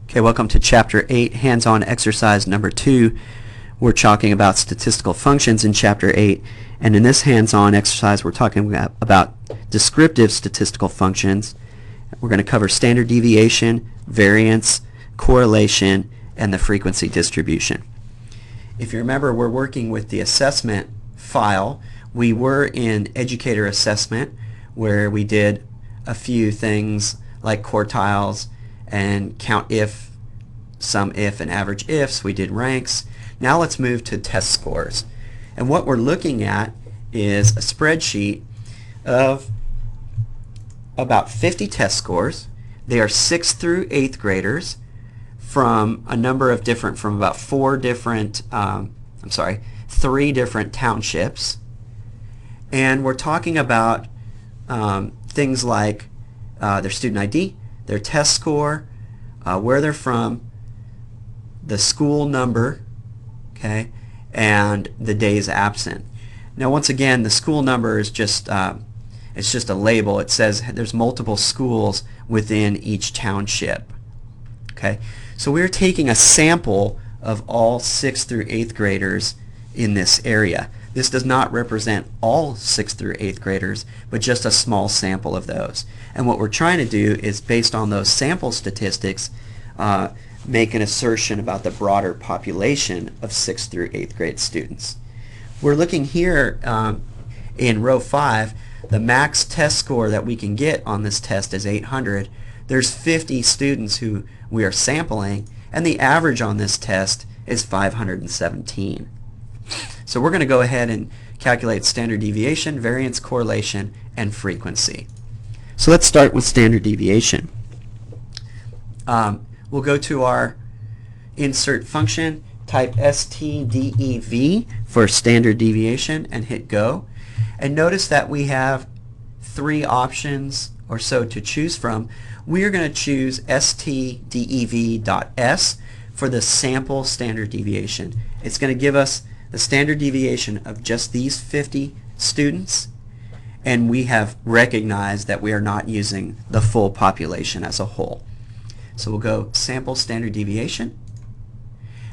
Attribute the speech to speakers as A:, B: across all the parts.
A: Okay, welcome to Chapter 8, hands-on exercise number 2. We're talking about statistical functions in Chapter 8, and in this hands-on exercise we're talking about descriptive statistical functions. We're going to cover standard deviation, variance, correlation, and the frequency distribution. If you remember, we're working with the assessment file. We were in educator assessment where we did a few things like quartiles and count if, sum if, and average ifs. We did ranks. Now let's move to test scores. And what we're looking at is a spreadsheet of about 50 test scores. They are 6th through 8th graders from a number of different, from about 3 different townships. And we're talking about things like their student ID, their test score, where they're from, the school number, okay, and the days absent. Now once again, the school number is just it's just a label. It says there's multiple schools within each township. Okay, so we're taking a sample of all 6th through 8th graders in this area. This does not represent all 6th through 8th graders, but just a small sample of those. And what we're trying to do is, based on those sample statistics, make an assertion about the broader population of 6th through 8th grade students. We're looking here in row 5. The max test score that we can get on this test is 800. There's 50 students who we are sampling, and the average on this test is 517. So we're going to go ahead and calculate standard deviation, variance, correlation, and frequency. So let's start with standard deviation. We'll go to our insert function, type STDEV for standard deviation, and hit go. And notice that we have 3 options or so to choose from. We are going to choose STDEV.S for the sample standard deviation. It's going to give us the standard deviation of just these 50 students, and we have recognized that we are not using the full population as a whole. So we'll go sample standard deviation,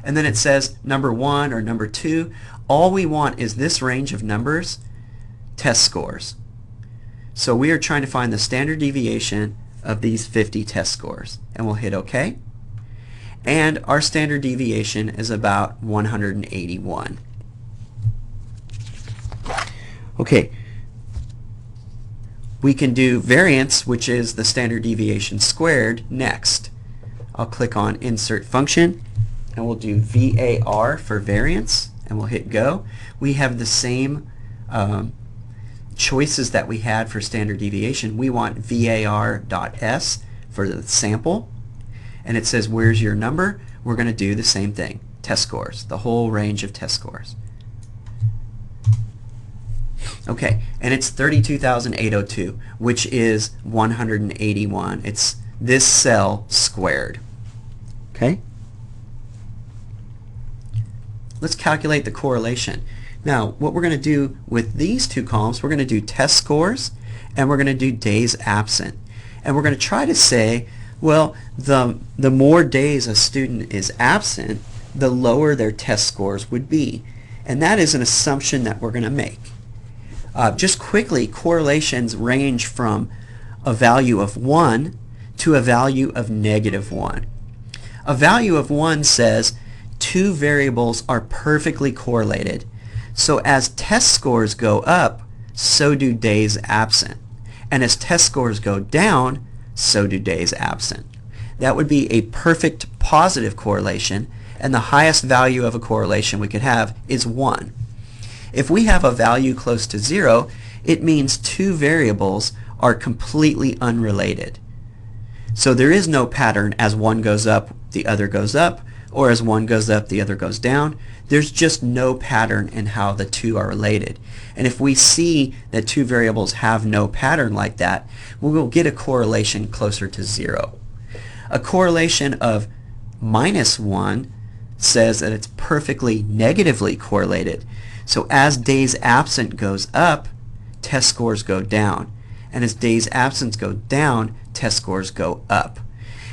A: and then it says number 1 or number 2. All we want is this range of numbers, test scores. So we are trying to find the standard deviation of these 50 test scores, and we'll hit OK. And our standard deviation is about 181. Okay, we can do variance, which is the standard deviation squared, next. I'll click on insert function, and we'll do VAR for variance, and we'll hit go. We have the same choices that we had for standard deviation. We want VAR.S for the sample, and it says where's your number. We're going to do the same thing, test scores, the whole range of test scores. Okay, and it's 32,802, which is 181. It's this cell squared. Okay? Let's calculate the correlation. Now, what we're going to do with these 2 columns, we're going to do test scores, and we're going to do days absent. And we're going to try to say, well, the more days a student is absent, the lower their test scores would be. And that is an assumption that we're going to make. Just quickly, correlations range from a value of 1 to a value of -1. A value of 1 says 2 variables are perfectly correlated. So as test scores go up, so do days absent. And as test scores go down, so do days absent. That would be a perfect positive correlation, and the highest value of a correlation we could have is 1. If we have a value close to 0, it means 2 variables are completely unrelated. So there is no pattern as one goes up, the other goes up, or as one goes up, the other goes down. There's just no pattern in how the 2 are related. And if we see that 2 variables have no pattern like that, we will get a correlation closer to 0. A correlation of -1 says that it's perfectly negatively correlated. So as days absent goes up, test scores go down. And as days absent go down, test scores go up.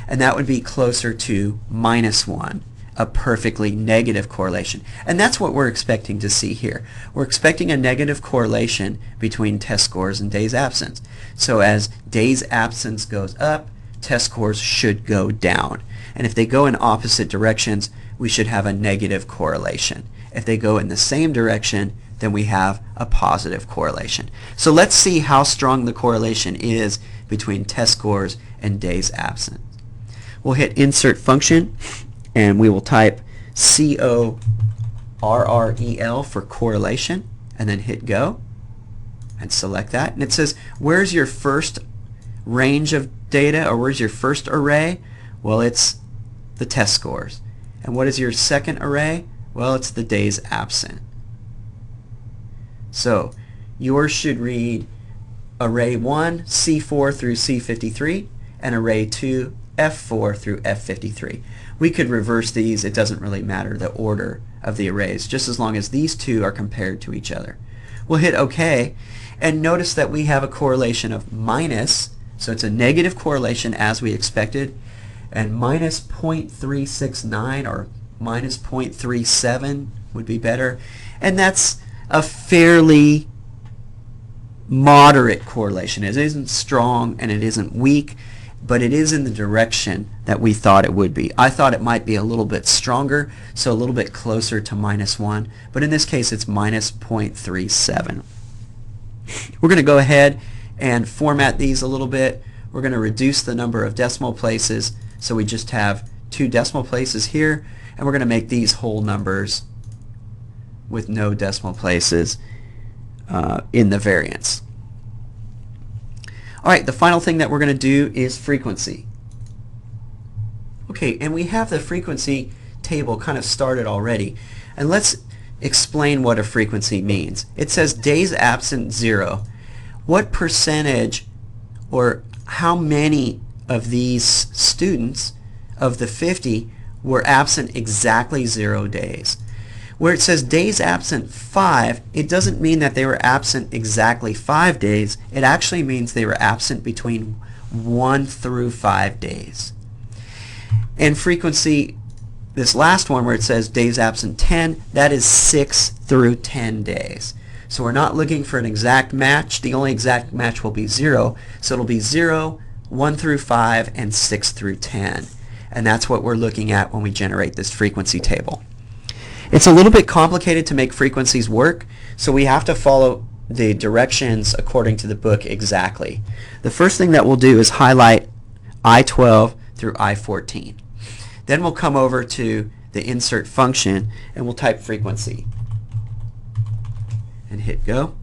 A: and that would be closer to -1, a perfectly negative correlation. And that's what we're expecting to see here. We're expecting a negative correlation between test scores and days absence. So as days absence goes up, test scores should go down. And if they go in opposite directions, we should have a negative correlation. If they go in the same direction, then we have a positive correlation. So let's see how strong the correlation is between test scores and days absent. We'll hit insert function and we will type CORREL for correlation and then hit go and select that. And it says, where's your first range of data, or where's your first array? Well, it's the test scores. And what is your second array? Well, it's the days absent. So yours should read array 1, C4 through C53, and array 2, F4 through F53. We could reverse these. It doesn't really matter the order of the arrays, just as long as these two are compared to each other. We'll hit OK, and notice that we have a correlation of minus, so it's a negative correlation as we expected, and minus 0.369 or minus 0.37 would be better, and that's a fairly moderate correlation. It isn't strong and it isn't weak, but it is in the direction that we thought it would be. I thought it might be a little bit stronger, so a little bit closer to -1, but in this case it's minus 0.37. We're going to go ahead and format these a little bit. We're going to reduce the number of decimal places, so we just have 2 decimal places here, and we're going to make these whole numbers with no decimal places in the variance. Alright, the final thing that we're going to do is frequency. Okay, and we have the frequency table kind of started already, and let's explain what a frequency means. It says days absent 0. What percentage, or how many of these students of the 50 were absent exactly 0 days? Where it says days absent 5, it doesn't mean that they were absent exactly 5 days. It actually means they were absent between 1 through 5 days. And frequency, this last one where it says days absent 10, that is 6 through 10 days. So we're not looking for an exact match. The only exact match will be 0. So it'll be 0, 1 through 5, and 6 through 10. And that's what we're looking at when we generate this frequency table. It's a little bit complicated to make frequencies work, so we have to follow the directions according to the book exactly. The first thing that we'll do is highlight I-12 through I-14. Then we'll come over to the insert function and we'll type frequency and hit go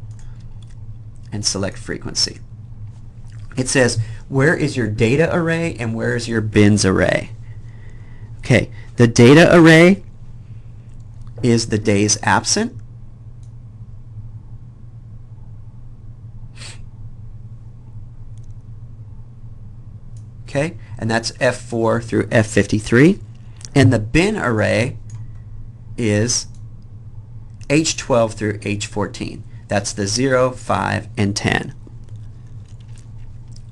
A: and select frequency. It says, where is your data array and where is your bins array? Okay, the data array is the days absent. Okay, and that's F4 through F53. And the bin array is H12 through H14. That's the 0, 5, and 10.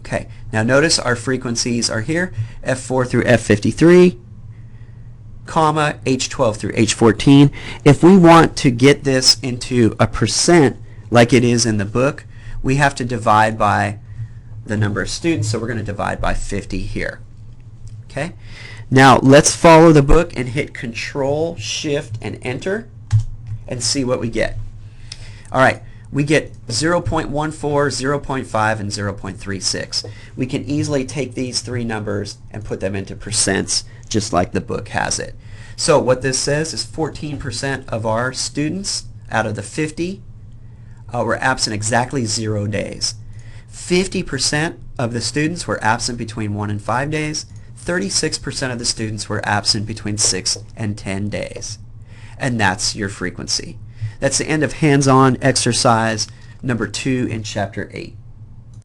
A: Okay, now notice our frequencies are here, F4 through F53, comma, H12 through H14. If we want to get this into a percent like it is in the book, we have to divide by the number of students, so we're going to divide by 50 here. Okay, now let's follow the book and hit Control, Shift, and Enter and see what we get. Alright, we get 0.14, 0.5, and 0.36. We can easily take these three numbers and put them into percents just like the book has it. So what this says is 14% of our students out of the 50 were absent exactly 0 days. 50% of the students were absent between 1 and 5 days. 36% of the students were absent between 6 and 10 days. And that's your frequency. That's the end of hands-on exercise number 2 in Chapter 8.